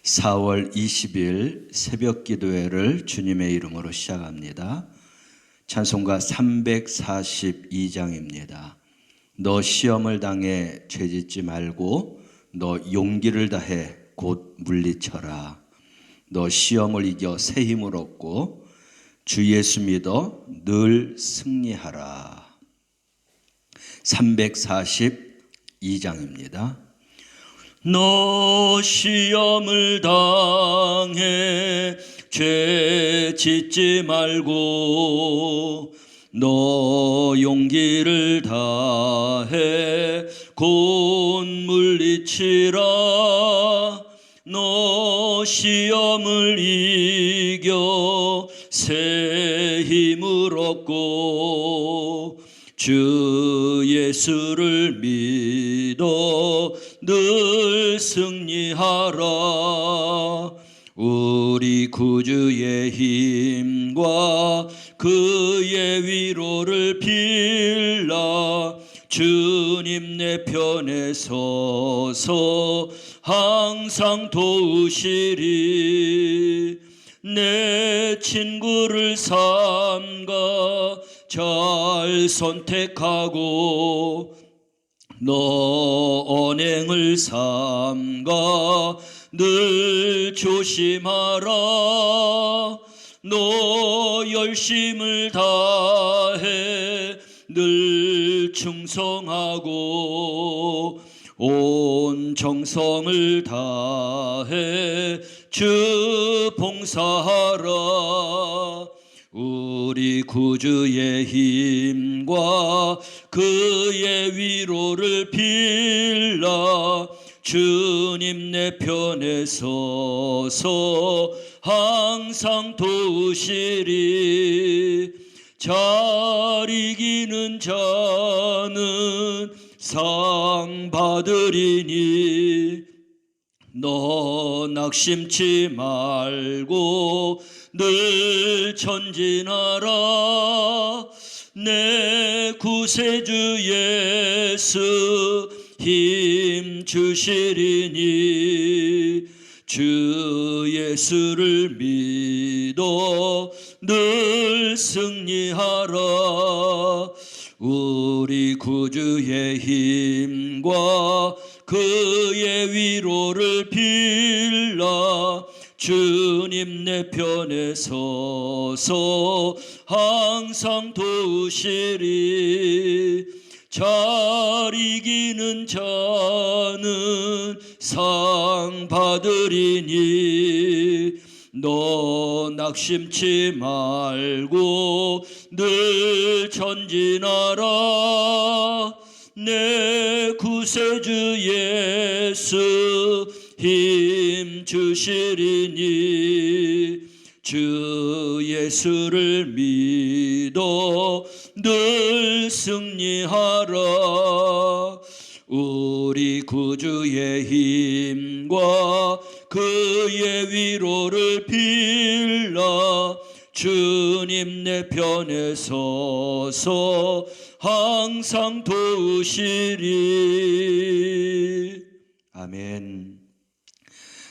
4월 20일 새벽 기도회를 주님의 이름으로 시작합니다. 찬송가 342장입니다. 너 시험을 당해 죄짓지 말고 너 용기를 다해 곧 물리쳐라. 너 시험을 이겨 새 힘을 얻고 주 예수 믿어 늘 승리하라. 342장입니다. 너 시험을 당해 죄 짓지 말고 너 용기를 다해 곧 물리치라. 너 시험을 이겨 새 힘을 얻고 주 예수를 믿어 늘 승리하라. 우리 구주의 힘과 그의 위로를 빌라. 주님 내 편에 서서 항상 도우시리. 내 친구를 삼가 잘 선택하고 너 언행을 삼가 늘 조심하라. 너 열심을 다해 늘 충성하고 온 정성을 다해 주 봉사하라. 우리 구주의 힘과 그의 위로를 빌라. 주님 내 편에 서서 항상 도우시리. 잘 이기는 자는 상 받으리니 너 낙심치 말고 늘 전진하라. 내 구세주 예수 힘 주시리니 주 예수를 믿어 늘 승리하라. 우리 구주의 힘과 그의 위로를 빌라. 주님 내 편에 서서 항상 도우시리. 잘 이기는 자는 상 받으리니 너 낙심치 말고 늘 전진하라. 내 구세주 예수 힘 주시리니 주 예수를 믿어 늘 승리하라. 우리 구주의 힘과 그의 위로를 빌라. 주님 내 편에 서서 항상 도우시리. 아멘.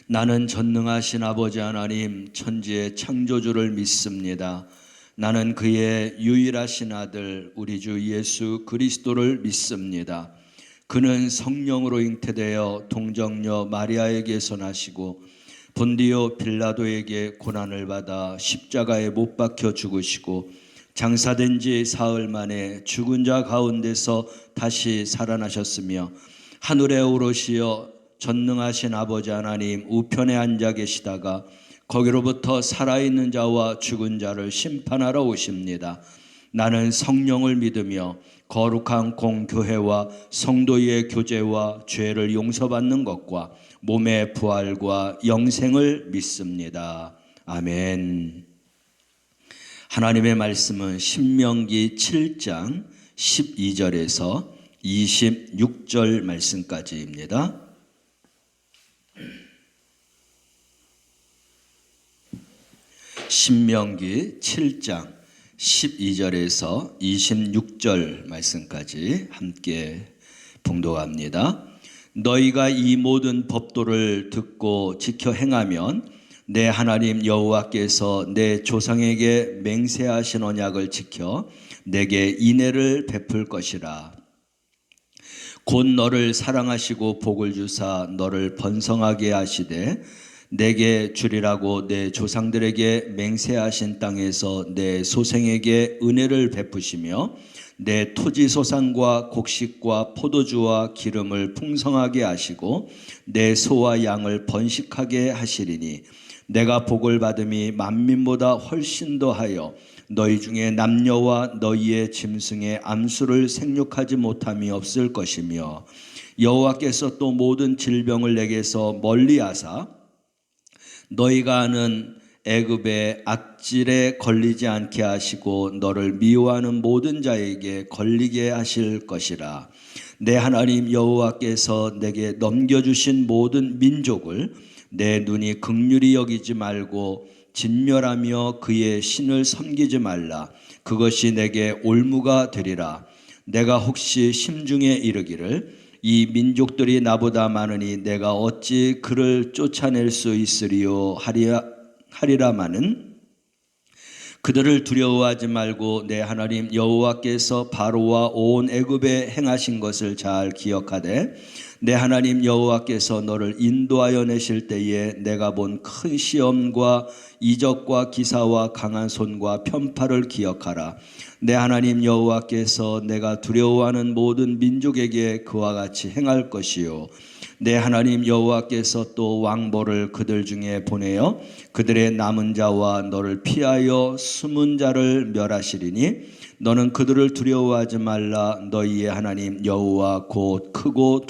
나는 전능하신 아버지 하나님 천지의 창조주를 믿습니다. 나는 그의 유일하신 아들 우리 주 예수 그리스도를 믿습니다. 그는 성령으로 잉태되어 동정녀 마리아에게서 나시고 본디오 빌라도에게 고난을 받아 십자가에 못 박혀 죽으시고 장사된 지 사흘 만에 죽은 자 가운데서 다시 살아나셨으며 하늘에 오르시어 전능하신 아버지 하나님 우편에 앉아 계시다가 거기로부터 살아있는 자와 죽은 자를 심판하러 오십니다. 나는 성령을 믿으며 거룩한 공교회와 성도의 교제와 죄를 용서받는 것과 몸의 부활과 영생을 믿습니다. 아멘. 하나님의 말씀은 신명기 7장 12절에서 26절 말씀까지입니다. 신명기 7장 12절에서 26절 말씀까지 함께 봉독합니다. 너희가 이 모든 법도를 듣고 지켜 행하면 내 하나님 여호와께서 내 조상에게 맹세하신 언약을 지켜 내게 인애를 베풀 것이라. 곧 너를 사랑하시고 복을 주사 너를 번성하게 하시되 내게 주리라고 내 조상들에게 맹세하신 땅에서 내 소생에게 은혜를 베푸시며 내 토지 소산과 곡식과 포도주와 기름을 풍성하게 하시고 내 소와 양을 번식하게 하시리니 내가 복을 받음이 만민보다 훨씬 더하여 너희 중에 남녀와 너희의 짐승의 암수를 생육하지 못함이 없을 것이며 여호와께서 또 모든 질병을 내게서 멀리하사 너희가 아는 애굽의 악질에 걸리지 않게 하시고 너를 미워하는 모든 자에게 걸리게 하실 것이라. 내 하나님 여호와께서 내게 넘겨주신 모든 민족을 내 눈이 긍휼히 여기지 말고 진멸하며 그의 신을 섬기지 말라. 그것이 내게 올무가 되리라. 내가 혹시 심중에 이르기를 이 민족들이 나보다 많으니 내가 어찌 그를 쫓아낼 수 있으리요 하리라마는 그들을 두려워하지 말고 내 하나님 여호와께서 바로와 온 애굽에 행하신 것을 잘 기억하되 내 하나님 여호와께서 너를 인도하여 내실 때에 내가 본 큰 시험과 이적과 기사와 강한 손과 편팔을 기억하라. 내 하나님 여호와께서 내가 두려워하는 모든 민족에게 그와 같이 행할 것이요 내 하나님 여호와께서 또 왕보를 그들 중에 보내어 그들의 남은 자와 너를 피하여 숨은 자를 멸하시리니 너는 그들을 두려워하지 말라. 너희의 하나님 여호와 곧 크고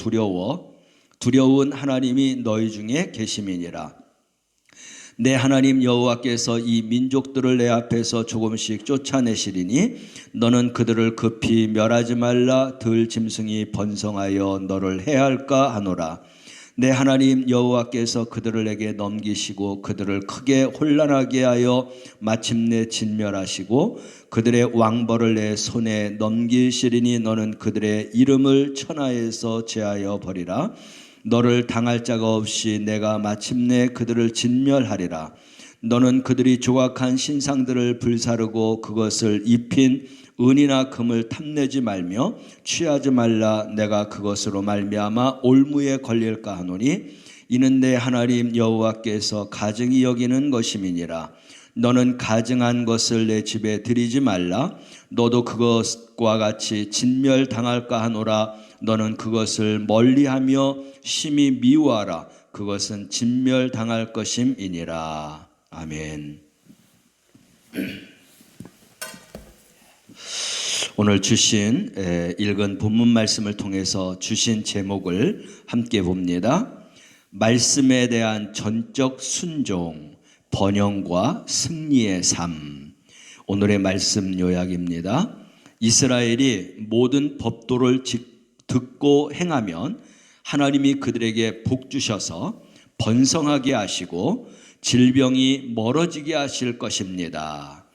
두려운 하나님이 너희 중에 계심이니라. 내 하나님 여호와께서 이 민족들을 내 앞에서 조금씩 쫓아내시리니 너는 그들을 급히 멸하지 말라. 들 짐승이 번성하여 너를 해할까 하노라. 내 하나님 여호와께서 그들을 내게 넘기시고 그들을 크게 혼란하게 하여 마침내 진멸하시고 그들의 왕벌을 내 손에 넘기시리니 너는 그들의 이름을 천하에서 제하여 버리라. 너를 당할 자가 없이 내가 마침내 그들을 진멸하리라. 너는 그들이 조각한 신상들을 불사르고 그것을 입힌 은이나 금을 탐내지 말며 취하지 말라. 내가 그것으로 말미암아 올무에 걸릴까 하노니 이는 내 하나님 여호와께서 가증히 여기는 것임이니라. 너는 가증한 것을 내 집에 들이지 말라. 너도 그것과 같이 진멸당할까 하노라. 너는 그것을 멀리하며 심히 미워하라. 그것은 진멸당할 것임이니라. 아멘. 오늘 주신 읽은 본문 말씀을 통해서 주신 제목을 함께 봅니다. 말씀에 대한 전적 순종, 번영과 승리의 삶. 오늘의 말씀 요약입니다. 이스라엘이 모든 법도를 듣고 행하면 하나님이 그들에게 복 주셔서 번성하게 하시고 질병이 멀어지게 하실 것입니다.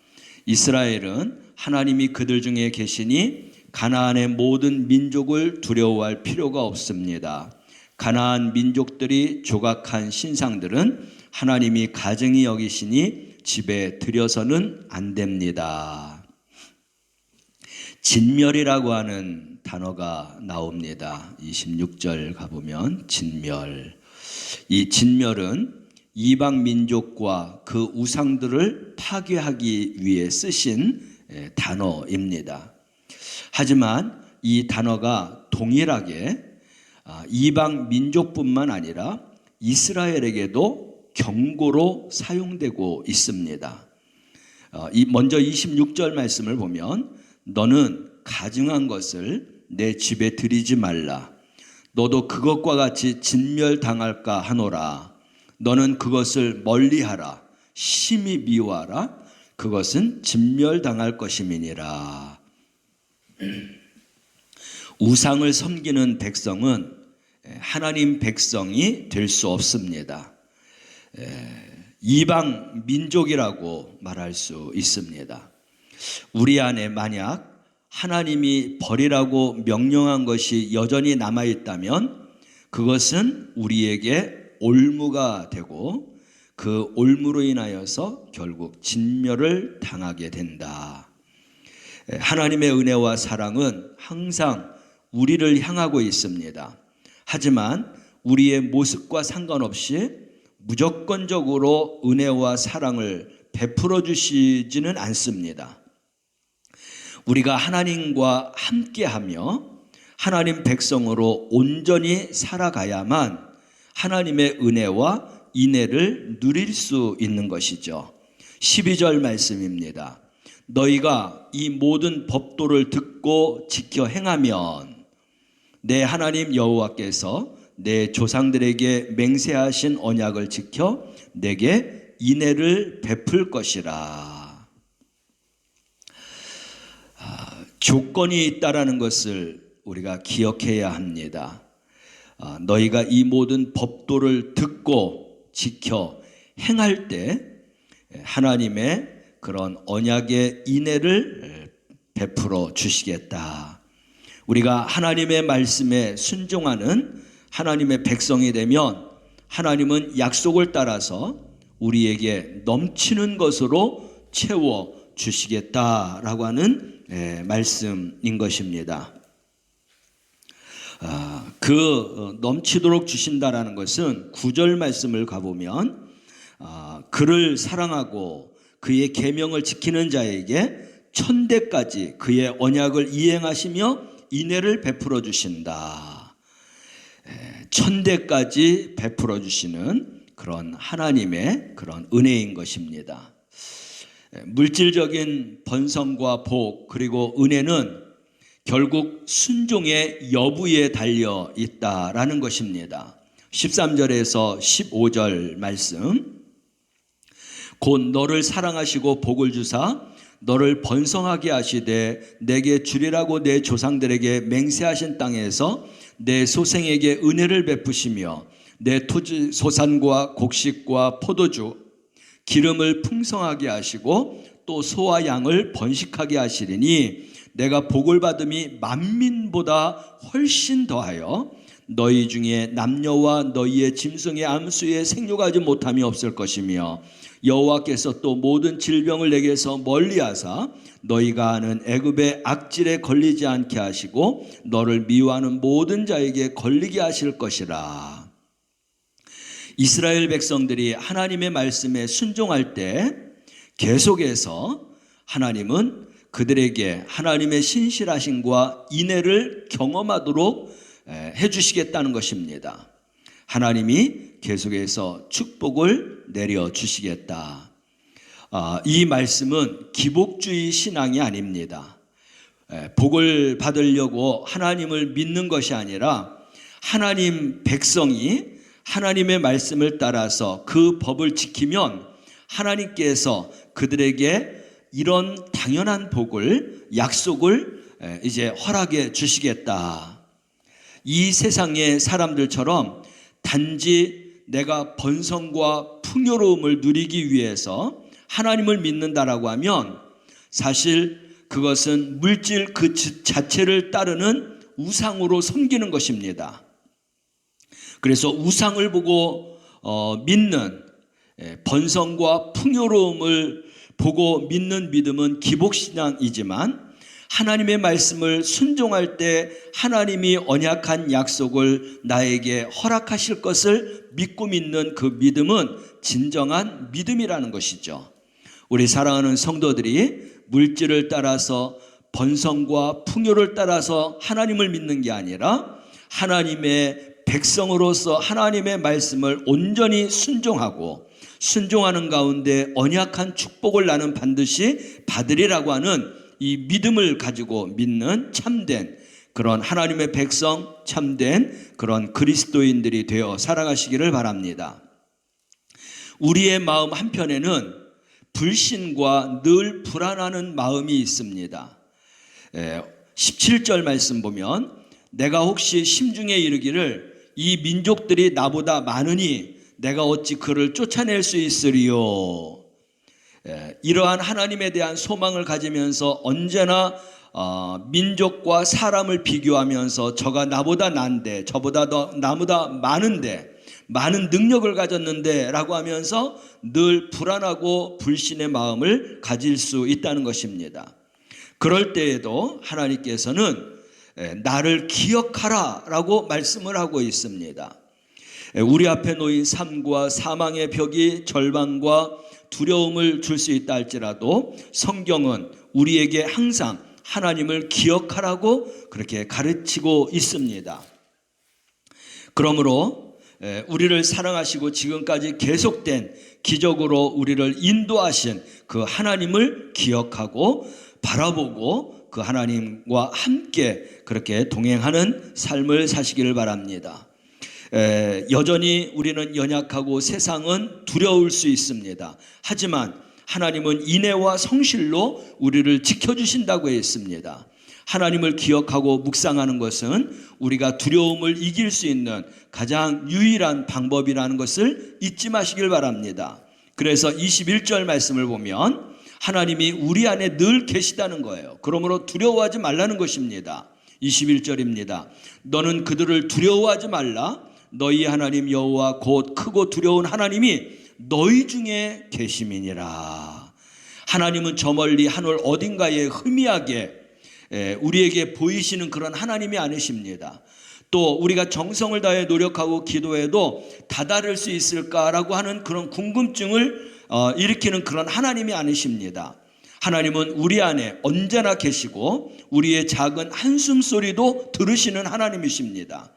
이스라엘은 하나님이 그들 중에 계시니 가나안의 모든 민족을 두려워할 필요가 없습니다. 가나안 민족들이 조각한 신상들은 하나님이 가증히 여기시니 집에 들여서는 안 됩니다. 진멸이라고 하는 단어가 나옵니다. 26절 가보면 진멸. 이 진멸은 이방 민족과 그 우상들을 파괴하기 위해 쓰신 단어입니다. 하지만 이 단어가 동일하게 이방 민족뿐만 아니라 이스라엘에게도 경고로 사용되고 있습니다. 먼저 26절 말씀을 보면 너는 가증한 것을 내 집에 들이지 말라. 너도 그것과 같이 진멸당할까 하노라. 너는 그것을 멀리하라. 심히 미워하라. 그것은 진멸당할 것임이니라. 우상을 섬기는 백성은 하나님 백성이 될 수 없습니다. 이방 민족이라고 말할 수 있습니다. 우리 안에 만약 하나님이 버리라고 명령한 것이 여전히 남아있다면 그것은 우리에게 올무가 되고 그 올무로 인하여서 결국 진멸을 당하게 된다. 하나님의 은혜와 사랑은 항상 우리를 향하고 있습니다. 하지만 우리의 모습과 상관없이 무조건적으로 은혜와 사랑을 베풀어 주시지는 않습니다. 우리가 하나님과 함께하며 하나님 백성으로 온전히 살아가야만 하나님의 은혜와 인애를 누릴 수 있는 것이죠. 12절 말씀입니다. 너희가 이 모든 법도를 듣고 지켜 행하면 내 하나님 여호와께서 내 조상들에게 맹세하신 언약을 지켜 내게 인애를 베풀 것이라. 조건이 있다라는 것을 우리가 기억해야 합니다. 너희가 이 모든 법도를 듣고 지켜 행할 때 하나님의 그런 언약의 인애를 베풀어 주시겠다. 우리가 하나님의 말씀에 순종하는 하나님의 백성이 되면 하나님은 약속을 따라서 우리에게 넘치는 것으로 채워 주시겠다라고 하는 말씀인 것입니다. 그 넘치도록 주신다라는 것은 9절 말씀을 가보면 그를 사랑하고 그의 계명을 지키는 자에게 천대까지 그의 언약을 이행하시며 인애를 베풀어 주신다. 천대까지 베풀어 주시는 그런 하나님의 그런 은혜인 것입니다. 물질적인 번성과 복 그리고 은혜는 결국 순종의 여부에 달려 있다라는 것입니다. 13절에서 15절 말씀. 곧 너를 사랑하시고 복을 주사 너를 번성하게 하시되 내게 주리라고 내 조상들에게 맹세하신 땅에서 내 소생에게 은혜를 베푸시며 내 토지 소산과 곡식과 포도주 기름을 풍성하게 하시고 또 소와 양을 번식하게 하시리니 내가 복을 받음이 만민보다 훨씬 더하여 너희 중에 남녀와 너희의 짐승의 암수에 생육하지 못함이 없을 것이며 여호와께서 또 모든 질병을 내게서 멀리하사 너희가 아는 애굽의 악질에 걸리지 않게 하시고 너를 미워하는 모든 자에게 걸리게 하실 것이라. 이스라엘 백성들이 하나님의 말씀에 순종할 때 계속해서 하나님은 그들에게 하나님의 신실하심과 인애를 경험하도록 해주시겠다는 것입니다. 하나님이 계속해서 축복을 내려주시겠다. 이 말씀은 기복주의 신앙이 아닙니다. 복을 받으려고 하나님을 믿는 것이 아니라 하나님 백성이 하나님의 말씀을 따라서 그 법을 지키면 하나님께서 그들에게 이런 당연한 복을 약속을 이제 허락해 주시겠다. 이 세상의 사람들처럼 단지 내가 번성과 풍요로움을 누리기 위해서 하나님을 믿는다라고 하면 사실 그것은 물질 그 자체를 따르는 우상으로 섬기는 것입니다. 그래서 우상을 보고 믿는 번성과 풍요로움을 보고 믿는 믿음은 기복신앙이지만 하나님의 말씀을 순종할 때 하나님이 언약한 약속을 나에게 허락하실 것을 믿고 믿는 그 믿음은 진정한 믿음이라는 것이죠. 우리 사랑하는 성도들이 물질을 따라서 번성과 풍요를 따라서 하나님을 믿는 게 아니라 하나님의 백성으로서 하나님의 말씀을 온전히 순종하는 가운데 언약한 축복을 나는 반드시 받으리라고 하는 이 믿음을 가지고 믿는 참된 그런 하나님의 백성, 참된 그런 그리스도인들이 되어 살아가시기를 바랍니다. 우리의 마음 한편에는 불신과 늘 불안하는 마음이 있습니다. 17절 말씀 보면 내가 혹시 심중에 이르기를 이 민족들이 나보다 많으니 내가 어찌 그를 쫓아낼 수 있으리요. 이러한 하나님에 대한 소망을 가지면서 언제나 민족과 사람을 비교하면서 저가 나보다 난데, 저보다 나보다 많은데, 많은 능력을 가졌는데 라고 하면서 늘 불안하고 불신의 마음을 가질 수 있다는 것입니다. 그럴 때에도 하나님께서는 나를 기억하라 라고 말씀을 하고 있습니다. 우리 앞에 놓인 삶과 사망의 벽이 절망과 두려움을 줄 수 있다 할지라도 성경은 우리에게 항상 하나님을 기억하라고 그렇게 가르치고 있습니다. 그러므로 우리를 사랑하시고 지금까지 계속된 기적으로 우리를 인도하신 그 하나님을 기억하고 바라보고 그 하나님과 함께 그렇게 동행하는 삶을 사시기를 바랍니다. 여전히 우리는 연약하고 세상은 두려울 수 있습니다. 하지만 하나님은 인애와 성실로 우리를 지켜주신다고 했습니다. 하나님을 기억하고 묵상하는 것은 우리가 두려움을 이길 수 있는 가장 유일한 방법이라는 것을 잊지 마시길 바랍니다. 그래서 21절 말씀을 보면 하나님이 우리 안에 늘 계시다는 거예요. 그러므로 두려워하지 말라는 것입니다. 21절입니다. 너는 그들을 두려워하지 말라. 너희 하나님 여호와 곧 크고 두려운 하나님이 너희 중에 계심이니라. 하나님은 저 멀리 하늘 어딘가에 희미하게 우리에게 보이시는 그런 하나님이 아니십니다. 또 우리가 정성을 다해 노력하고 기도해도 다다를 수 있을까라고 하는 그런 궁금증을 일으키는 그런 하나님이 아니십니다. 하나님은 우리 안에 언제나 계시고 우리의 작은 한숨 소리도 들으시는 하나님이십니다.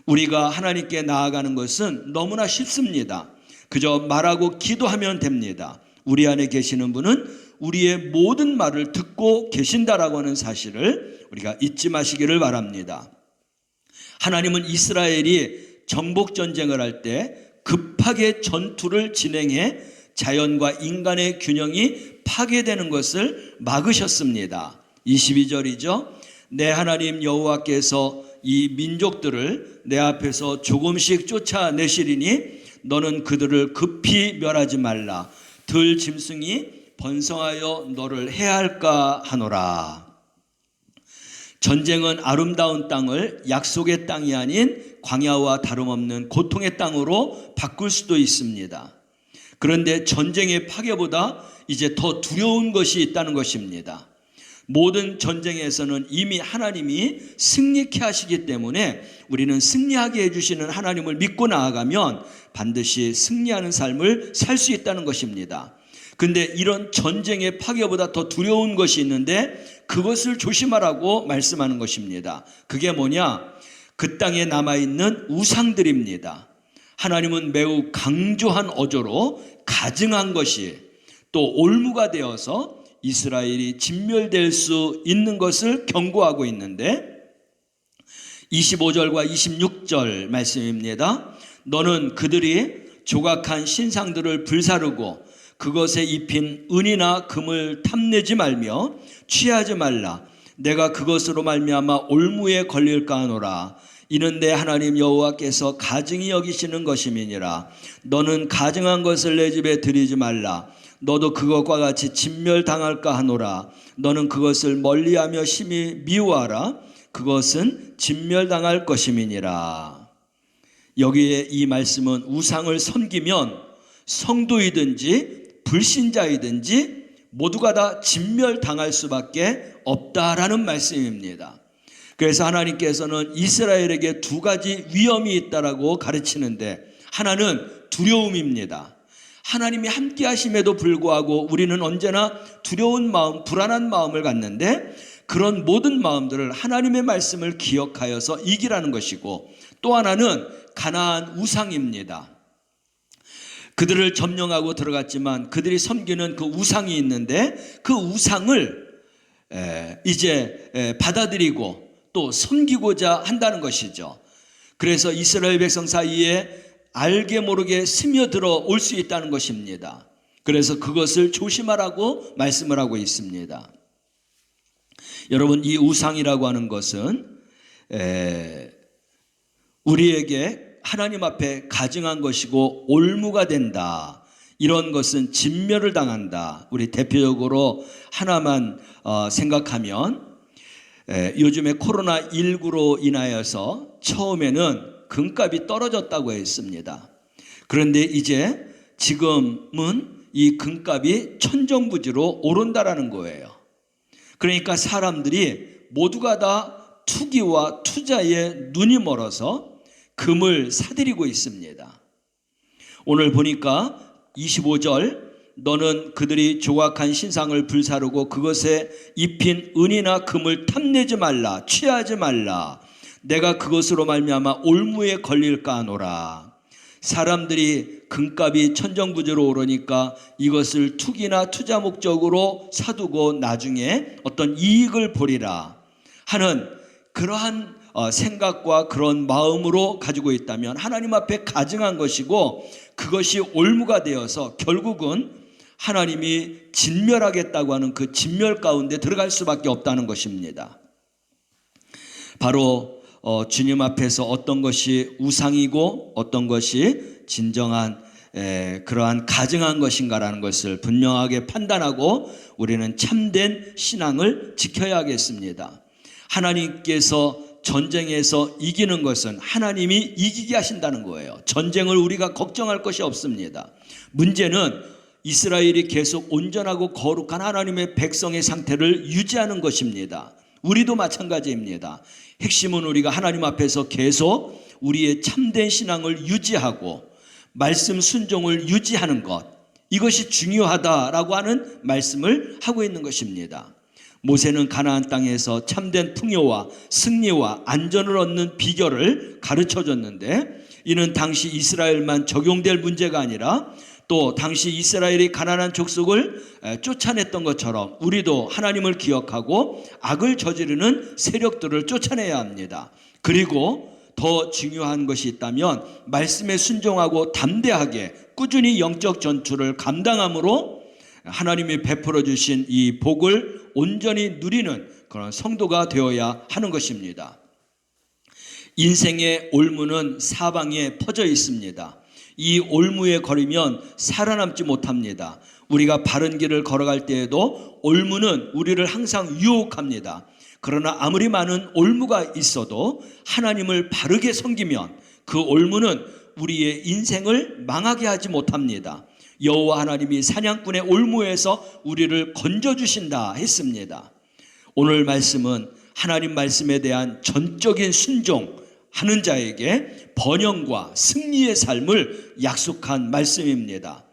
우리가 하나님께 나아가는 것은 너무나 쉽습니다. 그저 말하고 기도하면 됩니다. 우리 안에 계시는 분은 우리의 모든 말을 듣고 계신다라고 하는 사실을 우리가 잊지 마시기를 바랍니다. 하나님은 이스라엘이 정복전쟁을 할 때 급하게 전투를 진행해 자연과 인간의 균형이 파괴되는 것을 막으셨습니다. 22절이죠. 내 하나님 여호와께서 이 민족들을 내 앞에서 조금씩 쫓아내시리니 너는 그들을 급히 멸하지 말라. 들 짐승이 번성하여 너를 해할까 하노라. 전쟁은 아름다운 땅을 약속의 땅이 아닌 광야와 다름없는 고통의 땅으로 바꿀 수도 있습니다. 그런데 전쟁의 파괴보다 이제 더 두려운 것이 있다는 것입니다. 모든 전쟁에서는 이미 하나님이 승리케 하시기 때문에 우리는 승리하게 해주시는 하나님을 믿고 나아가면 반드시 승리하는 삶을 살 수 있다는 것입니다. 근데 이런 전쟁의 파괴보다 더 두려운 것이 있는데 그것을 조심하라고 말씀하는 것입니다. 그게 뭐냐? 그 땅에 남아있는 우상들입니다. 하나님은 매우 강조한 어조로 가증한 것이 또 올무가 되어서 이스라엘이 진멸될 수 있는 것을 경고하고 있는데 25절과 26절 말씀입니다. 너는 그들이 조각한 신상들을 불사르고 그것에 입힌 은이나 금을 탐내지 말며 취하지 말라. 내가 그것으로 말미암아 올무에 걸릴까 하노라. 이는 내 하나님 여호와께서 가증히 여기시는 것임이니라. 너는 가증한 것을 내 집에 들이지 말라. 너도 그것과 같이 진멸당할까 하노라. 너는 그것을 멀리하며 심히 미워하라. 그것은 진멸당할 것임이니라. 여기에 이 말씀은 우상을 섬기면 성도이든지 불신자이든지 모두가 다 진멸당할 수밖에 없다라는 말씀입니다. 그래서 하나님께서는 이스라엘에게 두 가지 위험이 있다라고 가르치는데 하나는 두려움입니다. 하나님이 함께 하심에도 불구하고 우리는 언제나 두려운 마음, 불안한 마음을 갖는데 그런 모든 마음들을 하나님의 말씀을 기억하여서 이기라는 것이고 또 하나는 가나안 우상입니다. 그들을 점령하고 들어갔지만 그들이 섬기는 그 우상이 있는데 그 우상을 이제 받아들이고 또 섬기고자 한다는 것이죠. 그래서 이스라엘 백성 사이에 알게 모르게 스며들어 올 수 있다는 것입니다. 그래서 그것을 조심하라고 말씀을 하고 있습니다. 여러분, 이 우상이라고 하는 것은 우리에게 하나님 앞에 가증한 것이고 올무가 된다. 이런 것은 진멸을 당한다. 우리 대표적으로 하나만 생각하면 요즘에 코로나19로 인하여서 처음에는 금값이 떨어졌다고 했습니다. 그런데 이제 지금은 이 금값이 천정부지로 오른다라는 거예요. 그러니까 사람들이 모두가 다 투기와 투자에 눈이 멀어서 금을 사들이고 있습니다. 오늘 보니까 25절, 너는 그들이 조각한 신상을 불사르고 그것에 입힌 은이나 금을 탐내지 말라, 취하지 말라. 내가 그것으로 말미암아 올무에 걸릴까 하노라. 사람들이 금값이 천정부지로 오르니까 이것을 투기나 투자 목적으로 사두고 나중에 어떤 이익을 보리라 하는 그러한 생각과 그런 마음으로 가지고 있다면 하나님 앞에 가증한 것이고, 그것이 올무가 되어서 결국은 하나님이 진멸하겠다고 하는 그 진멸 가운데 들어갈 수밖에 없다는 것입니다. 바로 주님 앞에서 어떤 것이 우상이고 어떤 것이 진정한 그러한 가증한 것인가라는 것을 분명하게 판단하고 우리는 참된 신앙을 지켜야겠습니다. 하나님께서 전쟁에서 이기는 것은 하나님이 이기게 하신다는 거예요. 전쟁을 우리가 걱정할 것이 없습니다. 문제는 이스라엘이 계속 온전하고 거룩한 하나님의 백성의 상태를 유지하는 것입니다. 우리도 마찬가지입니다. 핵심은 우리가 하나님 앞에서 계속 우리의 참된 신앙을 유지하고 말씀 순종을 유지하는 것, 이것이 중요하다라고 하는 말씀을 하고 있는 것입니다. 모세는 가나안 땅에서 참된 풍요와 승리와 안전을 얻는 비결을 가르쳐줬는데, 이는 당시 이스라엘만 적용될 문제가 아니라 또 당시 이스라엘이 가난한 족속을 쫓아냈던 것처럼 우리도 하나님을 기억하고 악을 저지르는 세력들을 쫓아내야 합니다. 그리고 더 중요한 것이 있다면 말씀에 순종하고 담대하게 꾸준히 영적 전투를 감당함으로 하나님이 베풀어 주신 이 복을 온전히 누리는 그런 성도가 되어야 하는 것입니다. 인생의 올무는 사방에 퍼져 있습니다. 이 올무에 걸리면 살아남지 못합니다. 우리가 바른 길을 걸어갈 때에도 올무는 우리를 항상 유혹합니다. 그러나 아무리 많은 올무가 있어도 하나님을 바르게 섬기면 그 올무는 우리의 인생을 망하게 하지 못합니다. 여호와 하나님이 사냥꾼의 올무에서 우리를 건져주신다 했습니다. 오늘 말씀은 하나님 말씀에 대한 전적인 순종하는 자에게 번영과 승리의 삶을 약속한 말씀입니다.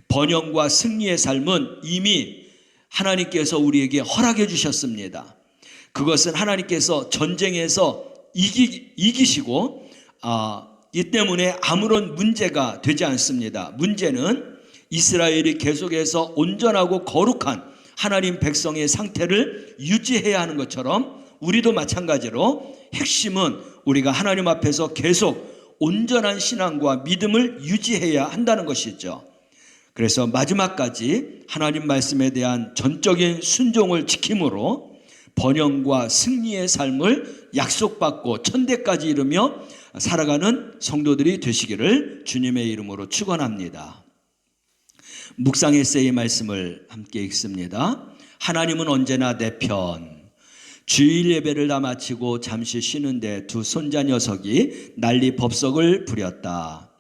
번영과 승리의 삶은 이미 하나님께서 우리에게 허락해 주셨습니다. 그것은 하나님께서 전쟁에서 이기시고 이 때문에 아무런 문제가 되지 않습니다. 문제는 이스라엘이 계속해서 온전하고 거룩한 하나님 백성의 상태를 유지해야 하는 것처럼 우리도 마찬가지로 핵심은 우리가 하나님 앞에서 계속 온전한 신앙과 믿음을 유지해야 한다는 것이죠. 그래서 마지막까지 하나님 말씀에 대한 전적인 순종을 지킴으로 번영과 승리의 삶을 약속받고 천대까지 이루며 살아가는 성도들이 되시기를 주님의 이름으로 축원합니다. 묵상 에세이 말씀을 함께 읽습니다. 하나님은 언제나 내 편. 주일 예배를 다 마치고 잠시 쉬는데 두 손자 녀석이 난리 법석을 부렸다.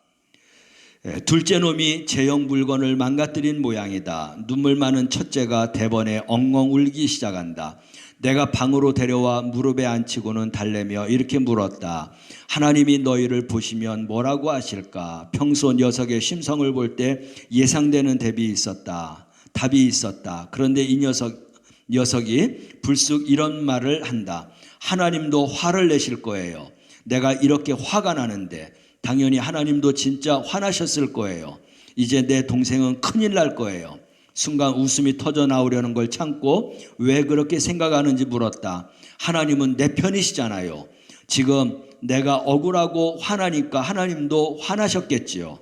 둘째 놈이 제형 물건을 망가뜨린 모양이다. 눈물 많은 첫째가 대번에 엉엉 울기 시작한다. 내가 방으로 데려와 무릎에 앉히고는 달래며 이렇게 물었다. 하나님이 너희를 보시면 뭐라고 하실까? 평소 녀석의 심성을 볼 때 예상되는 답이 있었다. 그런데 이 녀석이 불쑥 이런 말을 한다. 하나님도 화를 내실 거예요. 내가 이렇게 화가 나는데 당연히 하나님도 진짜 화나셨을 거예요. 이제 내 동생은 큰일 날 거예요. 순간 웃음이 터져 나오려는 걸 참고 왜 그렇게 생각하는지 물었다. 하나님은 내 편이시잖아요. 지금 내가 억울하고 화나니까 하나님도 화나셨겠지요.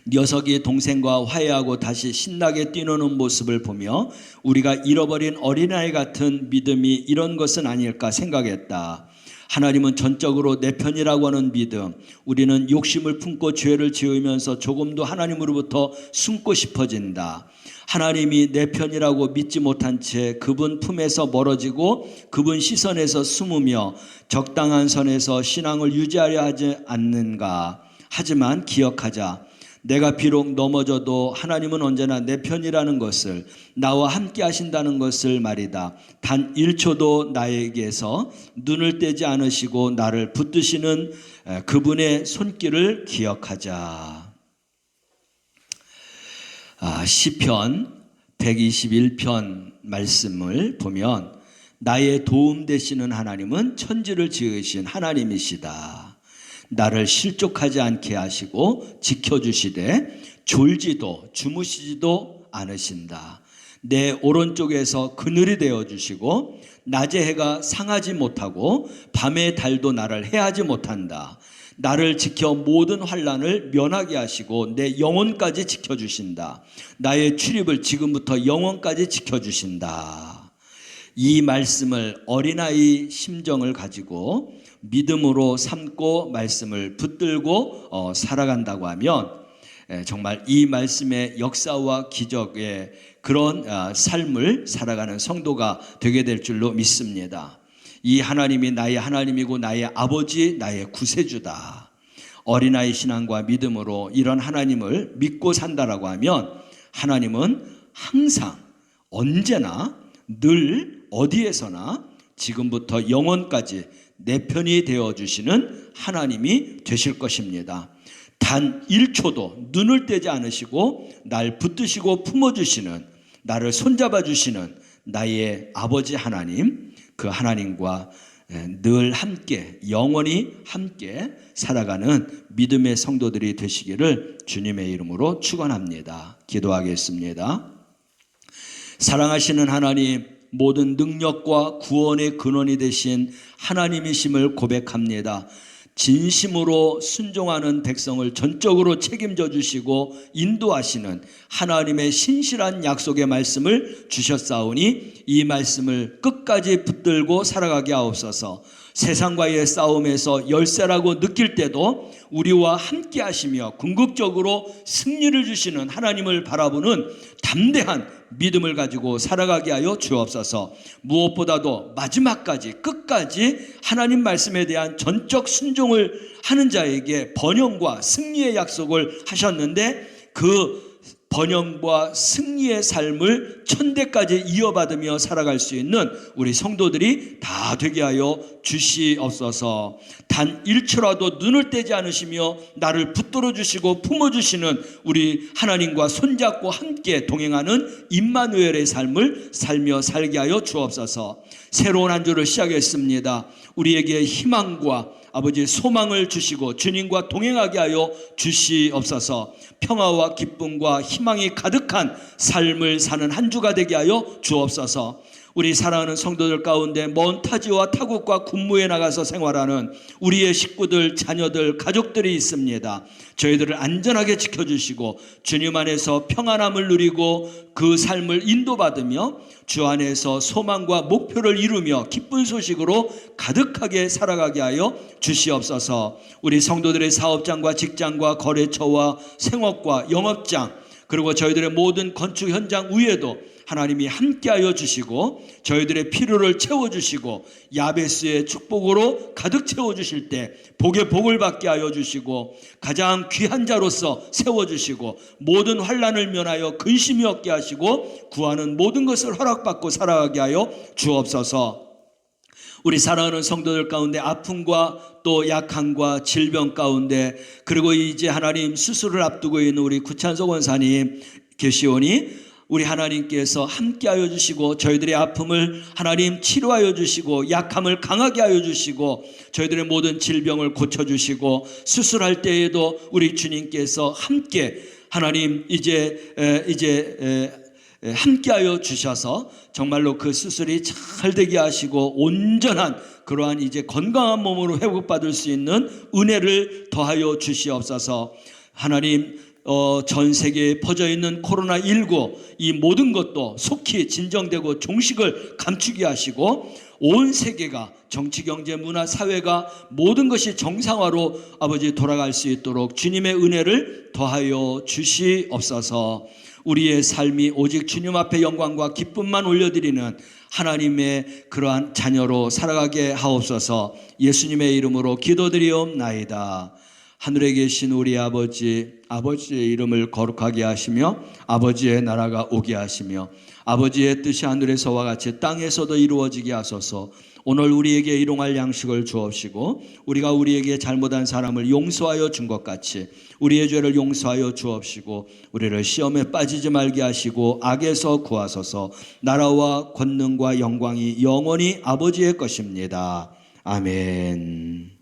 녀석이 동생과 화해하고 다시 신나게 뛰노는 모습을 보며 우리가 잃어버린 어린아이 같은 믿음이 이런 것은 아닐까 생각했다. 하나님은 전적으로 내 편이라고 하는 믿음, 우리는 욕심을 품고 죄를 지으면서 조금도 하나님으로부터 숨고 싶어진다. 하나님이 내 편이라고 믿지 못한 채 그분 품에서 멀어지고 그분 시선에서 숨으며 적당한 선에서 신앙을 유지하려 하지 않는가. 하지만 기억하자. 내가 비록 넘어져도 하나님은 언제나 내 편이라는 것을, 나와 함께 하신다는 것을 말이다. 단 1초도 나에게서 눈을 떼지 않으시고 나를 붙드시는 그분의 손길을 기억하자. 시편 121편 말씀을 보면 나의 도움 되시는 하나님은 천지를 지으신 하나님이시다. 나를 실족하지 않게 하시고 지켜주시되 졸지도 주무시지도 않으신다. 내 오른쪽에서 그늘이 되어주시고 낮의 해가 상하지 못하고 밤의 달도 나를 해하지 못한다. 나를 지켜 모든 환난을 면하게 하시고 내 영혼까지 지켜주신다. 나의 출입을 지금부터 영혼까지 지켜주신다. 이 말씀을 어린아이 심정을 가지고 믿음으로 삼고 말씀을 붙들고 살아간다고 하면 정말 이 말씀의 역사와 기적의 그런 삶을 살아가는 성도가 되게 될 줄로 믿습니다. 이 하나님이 나의 하나님이고 나의 아버지, 나의 구세주다. 어린아이 신앙과 믿음으로 이런 하나님을 믿고 산다라고 하면 하나님은 항상 언제나 늘 어디에서나 지금부터 영원까지 내 편이 되어주시는 하나님이 되실 것입니다. 단 1초도 눈을 떼지 않으시고 날 붙드시고 품어주시는, 나를 손잡아 주시는 나의 아버지 하나님, 그 하나님과 늘 함께 영원히 함께 살아가는 믿음의 성도들이 되시기를 주님의 이름으로 축원합니다. 기도하겠습니다. 사랑하시는 하나님, 모든 능력과 구원의 근원이 되신 하나님이심을 고백합니다. 진심으로 순종하는 백성을 전적으로 책임져 주시고 인도하시는 하나님의 신실한 약속의 말씀을 주셨사오니 이 말씀을 끝까지 붙들고 살아가게 하옵소서. 세상과의 싸움에서 열세라고 느낄 때도 우리와 함께 하시며 궁극적으로 승리를 주시는 하나님을 바라보는 담대한 믿음을 가지고 살아가게 하여 주옵소서. 무엇보다도 마지막까지 끝까지 하나님 말씀에 대한 전적 순종을 하는 자에게 번영과 승리의 약속을 하셨는데 그 번영과 승리의 삶을 천대까지 이어받으며 살아갈 수 있는 우리 성도들이 다 되게 하여 주시옵소서. 단 1초라도 눈을 떼지 않으시며 나를 붙들어 주시고 품어 주시는 우리 하나님과 손잡고 함께 동행하는 임마누엘의 삶을 살며 살게 하여 주옵소서. 새로운 한 주를 시작했습니다. 우리에게 희망과 아버지 소망을 주시고 주님과 동행하게 하여 주시옵소서. 평화와 기쁨과 희망이 가득한 삶을 사는 한 주가 되게 하여 주옵소서. 우리 사랑하는 성도들 가운데 먼 타지와 타국과 군무에 나가서 생활하는 우리의 식구들, 자녀들, 가족들이 있습니다. 저희들을 안전하게 지켜주시고 주님 안에서 평안함을 누리고 그 삶을 인도받으며 주 안에서 소망과 목표를 이루며 기쁜 소식으로 가득하게 살아가게 하여 주시옵소서. 우리 성도들의 사업장과 직장과 거래처와 생업과 영업장, 그리고 저희들의 모든 건축 현장 위에도 하나님이 함께하여 주시고 저희들의 필요를 채워주시고 야베스의 축복으로 가득 채워주실 때 복의 복을 받게 하여 주시고 가장 귀한 자로서 세워주시고 모든 환난을 면하여 근심이 없게 하시고 구하는 모든 것을 허락받고 살아가게 하여 주옵소서. 우리 사랑하는 성도들 가운데 아픔과 또 약함과 질병 가운데, 그리고 이제 하나님 수술을 앞두고 있는 우리 구찬석 원사님 계시오니 우리 하나님께서 함께하여 주시고 저희들의 아픔을 하나님 치료하여 주시고 약함을 강하게 하여 주시고 저희들의 모든 질병을 고쳐주시고 수술할 때에도 우리 주님께서 함께 하나님 이제 함께하여 주셔서 정말로 그 수술이 잘 되게 하시고 온전한 그러한 이제 건강한 몸으로 회복받을 수 있는 은혜를 더하여 주시옵소서. 하나님 전 세계에 퍼져 있는 코로나19 이 모든 것도 속히 진정되고 종식을 감추게 하시고 온 세계가 정치, 경제, 문화, 사회가 모든 것이 정상화로 아버지 돌아갈 수 있도록 주님의 은혜를 더하여 주시옵소서. 우리의 삶이 오직 주님 앞에 영광과 기쁨만 올려드리는 하나님의 그러한 자녀로 살아가게 하옵소서. 예수님의 이름으로 기도드리옵나이다. 하늘에 계신 우리 아버지, 아버지의 이름을 거룩하게 하시며 아버지의 나라가 오게 하시며 아버지의 뜻이 하늘에서와 같이 땅에서도 이루어지게 하소서. 오늘 우리에게 일용할 양식을 주옵시고 우리가 우리에게 잘못한 사람을 용서하여 준 것 같이 우리의 죄를 용서하여 주옵시고 우리를 시험에 빠지지 말게 하시고 악에서 구하소서. 나라와 권능과 영광이 영원히 아버지의 것입니다. 아멘.